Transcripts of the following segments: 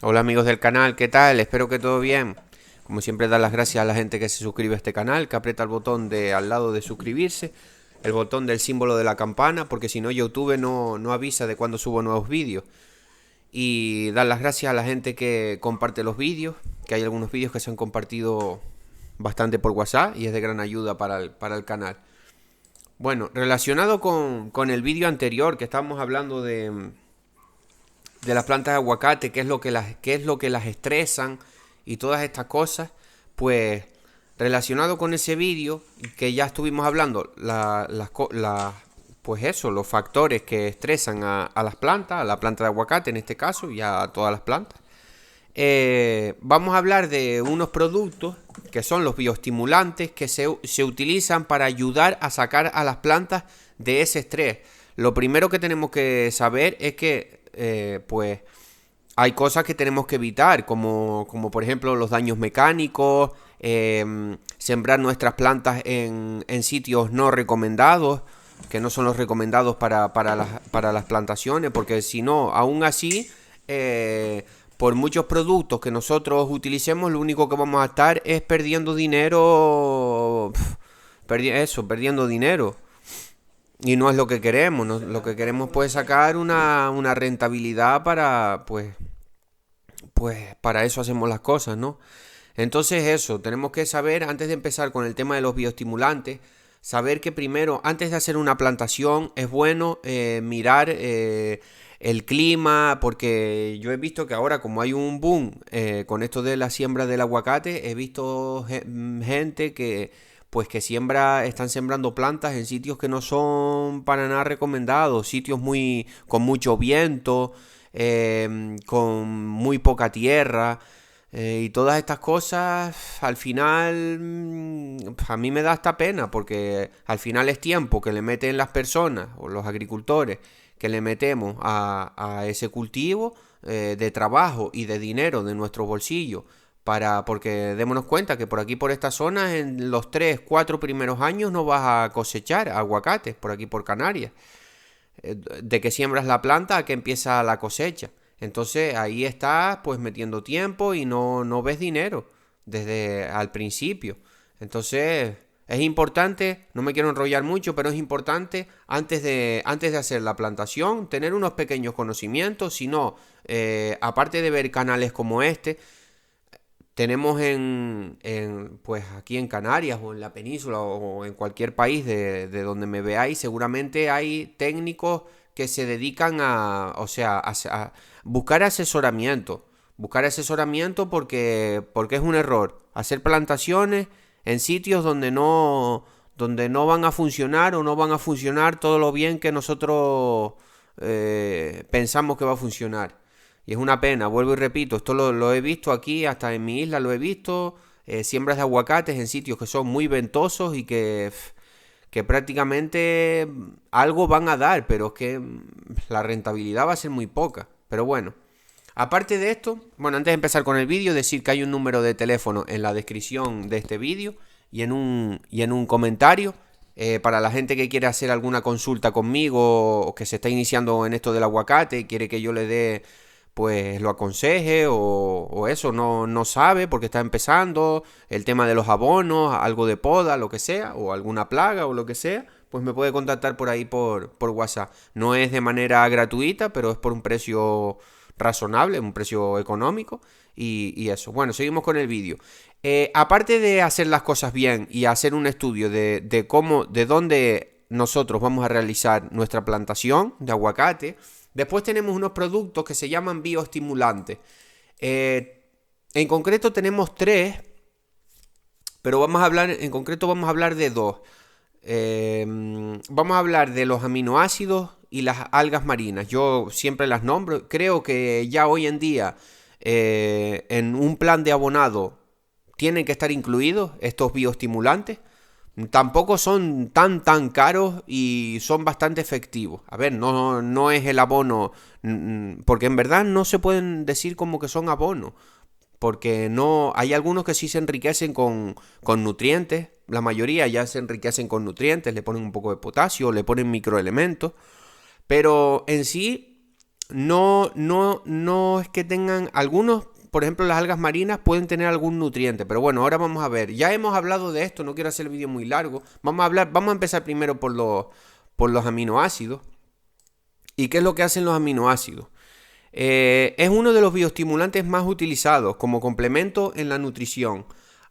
Hola amigos del canal, ¿qué tal? Espero que todo bien. Como siempre, dar las gracias a la gente que se suscribe a este canal, que aprieta el botón de al lado de suscribirse, el botón del símbolo de la campana, porque si no YouTube no avisa de cuando subo nuevos vídeos. Y dar las gracias a la gente que comparte los vídeos, que hay algunos vídeos que se han compartido bastante por WhatsApp y es de gran ayuda para el canal. Bueno, relacionado con el vídeo anterior que estábamos hablando de las plantas de aguacate, qué es lo que las estresan y todas estas cosas, pues relacionado con ese vídeo que ya estuvimos hablando, pues eso, los factores que estresan a las plantas, a la planta de aguacate en este caso y a todas las plantas. Vamos a hablar de unos productos que son los bioestimulantes que se utilizan para ayudar a sacar a las plantas de ese estrés. Lo primero que tenemos que saber es que pues hay cosas que tenemos que evitar, como por ejemplo los daños mecánicos, sembrar nuestras plantas en sitios no recomendados, que no son los recomendados para las plantaciones, porque si no, aún así, por muchos productos que nosotros utilicemos, lo único que vamos a estar es perdiendo dinero, perdiendo dinero. Y no es lo que queremos, ¿no? Lo que queremos pues sacar una rentabilidad pues para eso hacemos las cosas, ¿no? Entonces eso, tenemos que saber, antes de empezar con el tema de los bioestimulantes, saber que primero, antes de hacer una plantación, es bueno mirar el clima, porque yo he visto que ahora como hay un boom con esto de la siembra del aguacate, he visto gente que pues que están sembrando plantas en sitios que no son para nada recomendados, sitios con mucho viento, con muy poca tierra. Y todas estas cosas al final a mí me da hasta pena porque al final es tiempo que le meten las personas o los agricultores que le metemos a ese cultivo de trabajo y de dinero de nuestro bolsillo porque démonos cuenta que por aquí por esta zona en los 3 4 primeros años no vas a cosechar aguacates por aquí por Canarias, de que siembras la planta a que empieza la cosecha. Entonces ahí estás pues metiendo tiempo y no ves dinero desde al principio. Entonces es importante, no me quiero enrollar mucho, pero es importante antes de hacer la plantación tener unos pequeños conocimientos, si no, aparte de ver canales como este, tenemos pues aquí en Canarias o en la península o en cualquier país de donde me veáis, seguramente hay técnicos que se dedican o sea, a buscar asesoramiento. Buscar asesoramiento porque es un error. Hacer plantaciones en sitios donde no van a funcionar o no van a funcionar todo lo bien que nosotros pensamos que va a funcionar. Y es una pena, vuelvo y repito, esto lo he visto aquí, hasta en mi isla lo he visto, siembras de aguacates en sitios que son muy ventosos y que prácticamente algo van a dar, pero es que la rentabilidad va a ser muy poca. Pero bueno, aparte de esto, bueno, antes de empezar con el vídeo, decir que hay un número de teléfono en la descripción de este vídeo y en un comentario. Para la gente que quiere hacer alguna consulta conmigo o que se está iniciando en esto del aguacate, quiere que yo le dé pues lo aconseje o eso, no sabe porque está empezando, el tema de los abonos, algo de poda, lo que sea, o alguna plaga o lo que sea, pues me puede contactar por ahí por WhatsApp. No es de manera gratuita, pero es por un precio razonable, un precio económico y eso. Bueno, seguimos con el vídeo. Aparte de hacer las cosas bien y hacer un estudio de dónde nosotros vamos a realizar nuestra plantación de aguacate, después tenemos unos productos que se llaman bioestimulantes. En concreto tenemos tres, pero en concreto vamos a hablar de dos. Vamos a hablar de los aminoácidos y las algas marinas. Yo siempre las nombro. Creo que ya hoy en día en un plan de abonado tienen que estar incluidos estos bioestimulantes. Tampoco son tan caros y son bastante efectivos. A ver, no es el abono, porque en verdad no se pueden decir como que son abonos, porque no hay algunos que sí se enriquecen con nutrientes, la mayoría ya se enriquecen con nutrientes, le ponen un poco de potasio, le ponen microelementos, pero en sí no es que tengan algunos, por ejemplo, las algas marinas pueden tener algún nutriente, pero bueno, ahora vamos a ver. Ya hemos hablado de esto, no quiero hacer el vídeo muy largo. Vamos a empezar primero por los aminoácidos. ¿Y qué es lo que hacen los aminoácidos? Es uno de los bioestimulantes más utilizados como complemento en la nutrición.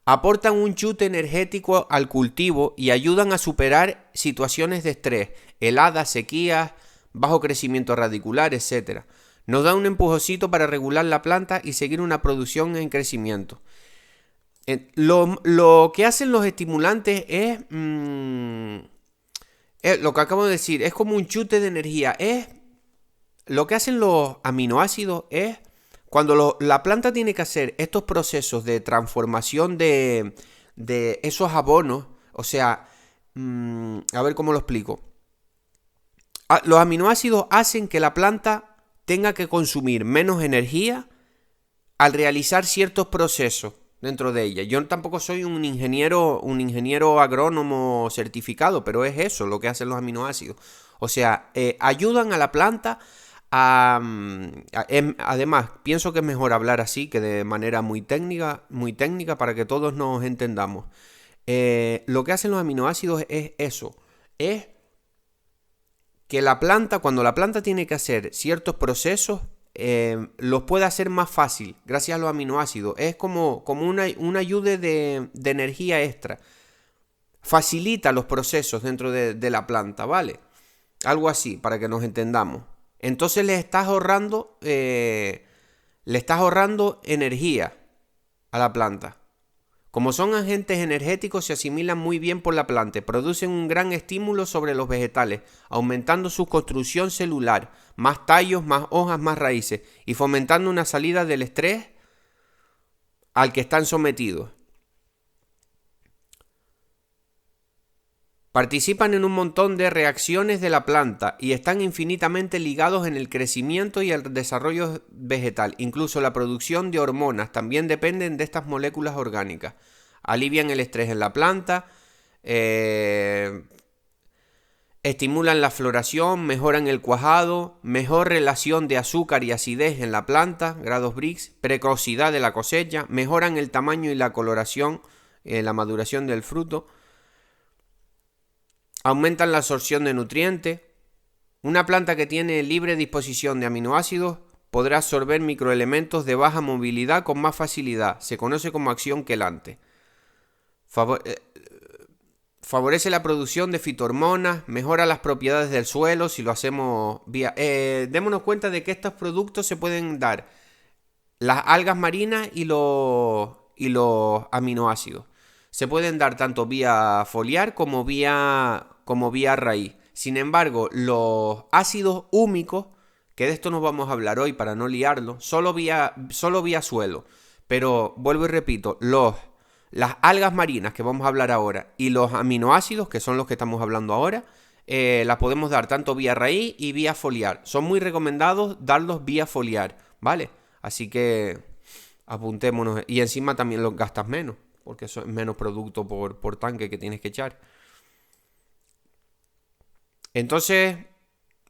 Aportan un chute energético al cultivo y ayudan a superar situaciones de estrés, heladas, sequías, bajo crecimiento radicular, etc. Nos da un empujoncito para regular la planta y seguir una producción en crecimiento. Lo que hacen los estimulantes es lo que acabo de decir, es como un chute de energía. Lo que hacen los aminoácidos es cuando la planta tiene que hacer estos procesos de transformación de esos abonos, o sea, a ver cómo lo explico. Los aminoácidos hacen que la planta tenga que consumir menos energía al realizar ciertos procesos dentro de ella. Yo tampoco soy un ingeniero agrónomo certificado, pero es eso lo que hacen los aminoácidos. O sea, ayudan a la planta además, pienso que es mejor hablar así que de manera muy técnica para que todos nos entendamos. Lo que hacen los aminoácidos es eso, es que la planta, cuando la planta tiene que hacer ciertos procesos, los puede hacer más fácil gracias a los aminoácidos. Es como una ayuda de energía extra. Facilita los procesos dentro de la planta, ¿vale? Algo así, para que nos entendamos. Entonces le estás ahorrando energía a la planta. Como son agentes energéticos, se asimilan muy bien por la planta, producen un gran estímulo sobre los vegetales, aumentando su construcción celular, más tallos, más hojas, más raíces, y fomentando una salida del estrés al que están sometidos. Participan en un montón de reacciones de la planta y están infinitamente ligados en el crecimiento y el desarrollo vegetal. Incluso la producción de hormonas también dependen de estas moléculas orgánicas. Alivian el estrés en la planta, estimulan la floración, mejoran el cuajado, mejor relación de azúcar y acidez en la planta, grados Brix, precocidad de la cosecha, mejoran el tamaño y la coloración, la maduración del fruto. Aumentan la absorción de nutrientes. Una planta que tiene libre disposición de aminoácidos podrá absorber microelementos de baja movilidad con más facilidad. Se conoce como acción quelante. Favorece la producción de fitohormonas, mejora las propiedades del suelo si lo hacemos vía... démonos cuenta de que estos productos se pueden dar las algas marinas y los aminoácidos. Se pueden dar tanto vía foliar como vía raíz. Sin embargo, los ácidos húmicos, que de esto nos vamos a hablar hoy para no liarlo, solo vía suelo. Pero vuelvo y repito, las algas marinas que vamos a hablar ahora y los aminoácidos, que son los que estamos hablando ahora, las podemos dar tanto vía raíz y vía foliar. Son muy recomendados darlos vía foliar, ¿vale? Así que apuntémonos. Y encima también los gastas menos, porque eso es menos producto por tanque que tienes que echar. Entonces,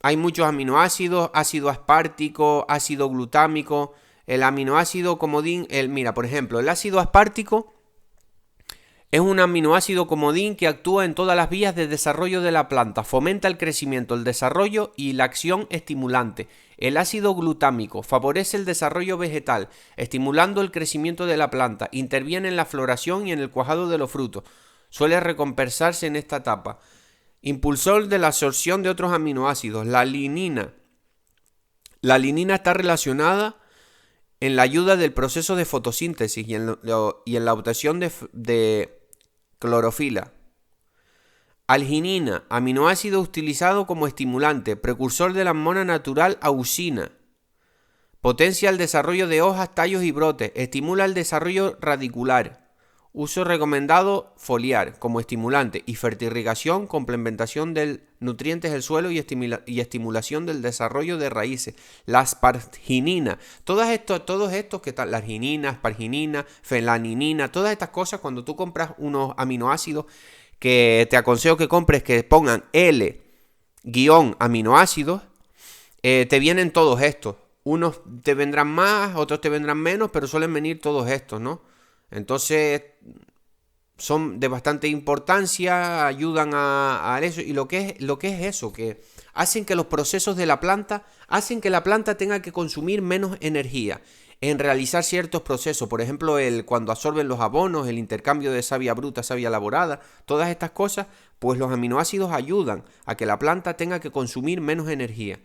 hay muchos aminoácidos, ácido aspartico, ácido glutámico, el aminoácido comodín, mira, por ejemplo, el ácido aspartico es un aminoácido comodín que actúa en todas las vías de desarrollo de la planta, fomenta el crecimiento, el desarrollo y la acción estimulante. El ácido glutámico favorece el desarrollo vegetal, estimulando el crecimiento de la planta, interviene en la floración y en el cuajado de los frutos. Suele recompensarse en esta etapa. Impulsor de la absorción de otros aminoácidos, la linina. La linina está relacionada en la ayuda del proceso de fotosíntesis y en la obtención de clorofila. Alginina, aminoácido utilizado como estimulante, precursor de la hormona natural auxina. Potencia el desarrollo de hojas, tallos y brotes, estimula el desarrollo radicular. Uso recomendado foliar como estimulante y fertirrigación, complementación de nutrientes del suelo y estimulación del desarrollo de raíces. La asparginina, todos estos que están, la arginina, asparginina, felaninina, todas estas cosas, cuando tú compras unos aminoácidos, que te aconsejo que compres que pongan L-aminoácidos, te vienen todos estos. Unos te vendrán más, otros te vendrán menos, pero suelen venir todos estos, ¿no? Entonces son de bastante importancia, ayudan a eso. Y lo que es eso, que hacen que los procesos de la planta, hacen que la planta tenga que consumir menos energía en realizar ciertos procesos. Por ejemplo, cuando absorben los abonos, el intercambio de savia bruta, savia elaborada, todas estas cosas, pues los aminoácidos ayudan a que la planta tenga que consumir menos energía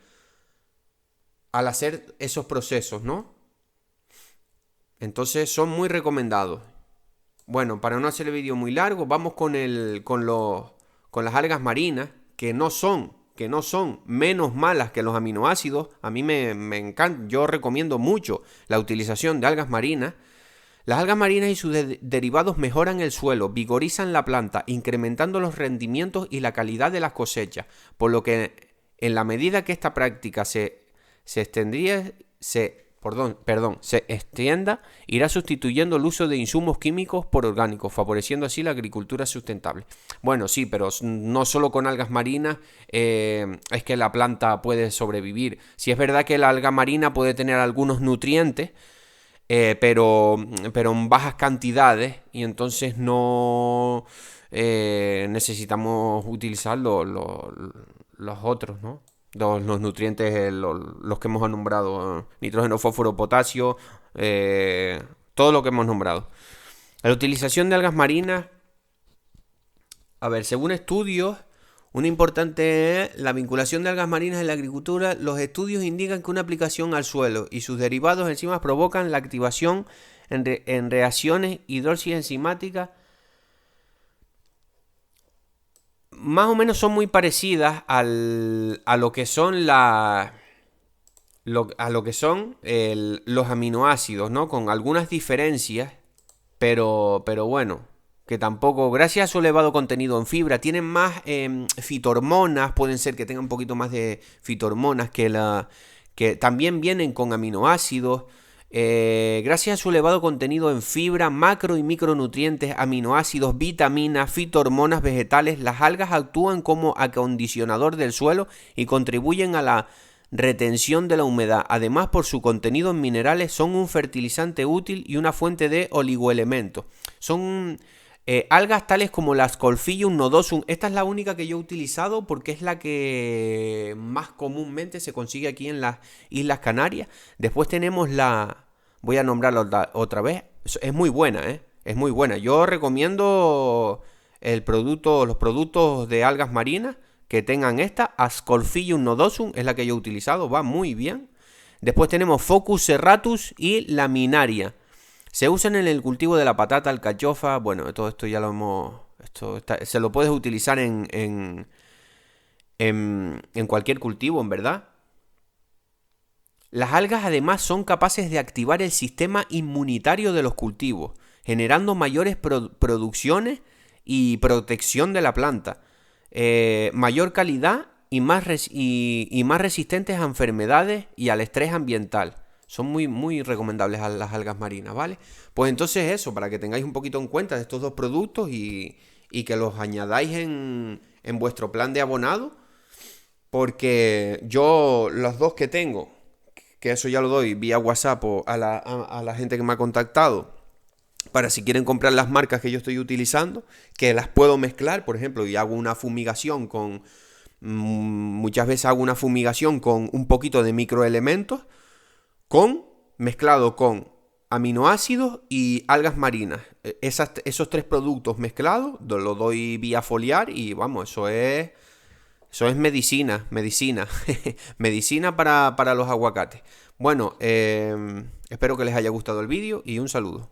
al hacer esos procesos, ¿no? Entonces son muy recomendados. Bueno, para no hacer el vídeo muy largo, vamos con las algas marinas, que no son menos malas que los aminoácidos. A mí me encanta, yo recomiendo mucho la utilización de algas marinas. Las algas marinas y sus derivados mejoran el suelo, vigorizan la planta, incrementando los rendimientos y la calidad de las cosechas, por lo que en la medida que esta práctica se extienda, irá sustituyendo el uso de insumos químicos por orgánicos, favoreciendo así la agricultura sustentable. Bueno, sí, pero no solo con algas marinas es que la planta puede sobrevivir. Sí es verdad que la alga marina puede tener algunos nutrientes, pero en bajas cantidades, y entonces no necesitamos utilizar los otros, ¿no? Los nutrientes, los que hemos nombrado, nitrógeno, fósforo, potasio, todo lo que hemos nombrado. La utilización de algas marinas, a ver, según estudios, una importante es la vinculación de algas marinas en la agricultura. Los estudios indican que una aplicación al suelo y sus derivados enzimas provocan la activación en reacciones hidrólisis enzimáticas. Más o menos son muy parecidas a lo que son los aminoácidos, ¿no? Con algunas diferencias, pero bueno, que tampoco, gracias a su elevado contenido en fibra, tienen más fitohormonas, pueden ser que tengan un poquito más de fitohormonas que también vienen con aminoácidos. Gracias a su elevado contenido en fibra, macro y micronutrientes, aminoácidos, vitaminas, fitohormonas vegetales, las algas actúan como acondicionador del suelo y contribuyen a la retención de la humedad. Además, por su contenido en minerales, son un fertilizante útil y una fuente de oligoelementos. Son algas tales como las Ascophyllum nodosum. Esta es la única que yo he utilizado porque es la que más comúnmente se consigue aquí en las Islas Canarias. Después tenemos voy a nombrarla otra vez. Es muy buena, es muy buena. Yo recomiendo los productos de algas marinas que tengan esta. Ascophyllum nodosum es la que yo he utilizado, va muy bien. Después tenemos Focus serratus y Laminaria. Se usan en el cultivo de la patata, alcachofa. Bueno, todo esto ya lo hemos... se lo puedes utilizar en cualquier cultivo, en verdad. Las algas además son capaces de activar el sistema inmunitario de los cultivos, generando mayores producciones y protección de la planta, mayor calidad y más resistentes a enfermedades y al estrés ambiental. Son muy, muy recomendables a las algas marinas, ¿vale? Pues entonces eso, para que tengáis un poquito en cuenta de estos dos productos y que los añadáis en vuestro plan de abonado, porque yo los dos que tengo, que eso ya lo doy vía WhatsApp o a la gente que me ha contactado, para si quieren comprar las marcas que yo estoy utilizando, que las puedo mezclar, por ejemplo, y hago una fumigación muchas veces hago una fumigación con un poquito de microelementos, mezclado con aminoácidos y algas marinas. Esos tres productos mezclados lo doy vía foliar y vamos, eso es medicina, medicina para los aguacates. Bueno, espero que les haya gustado el vídeo y un saludo.